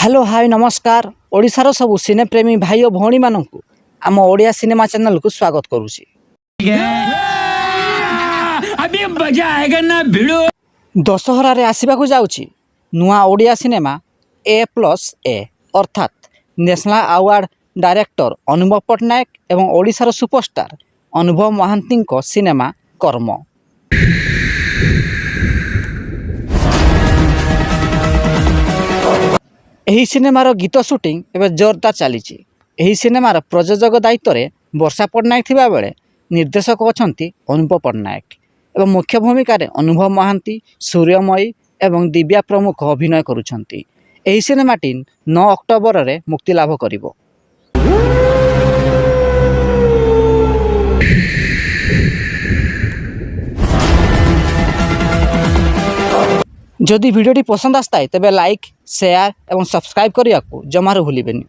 Hello hi नमस्कार ओडिशार सबु सिनेप्रेमी भाई और भौणी मानू आम ओडिया सिनेमा चैनल को स्वागत करुछि। अभी मजा आएगा ना भिड़ो। दशहरा रे आसीबा को जाउछि नुआ ओडिया सिनेमा A+A अर्थात नेशनल अवार्ड डायरेक्टर अनुभव पट्टनायक एवं ओडिशार सुपरस्टार अनुभव महांती सिनेमा कर्म। ଏହି ସିନେମାର ଗୀତ ସୁଟିଂ ଏବେ ଜୋରଦାର ଚାଲିଛି। ଏହି ସିନେମାର ପ୍ରଯୋଜକ ଦାୟିତ୍ୱରେ ବର୍ଷା ପଟ୍ଟନାୟକ ଥିବାବେଳେ ନିର୍ଦ୍ଦେଶକ ଅଛନ୍ତି ଅନୁଭବ ପଟ୍ଟନାୟକ ଏବଂ ମୁଖ୍ୟ ଭୂମିକାରେ ଅନୁଭବ ମହାନ୍ତି, ସୂର୍ଯ୍ୟମୟୀ ଏବଂ ଦିବ୍ୟା ପ୍ରମୁଖ ଅଭିନୟ କରୁଛନ୍ତି। ଏହି ସିନେମାଟି 9 ଅକ୍ଟୋବରରେ ମୁକ୍ତିଲାଭ କରିବ। जदि वीडियोटी पसंद आसता है तेबे लाइक शेयर और सब्सक्राइब करने को जमारू भूलिबेनी।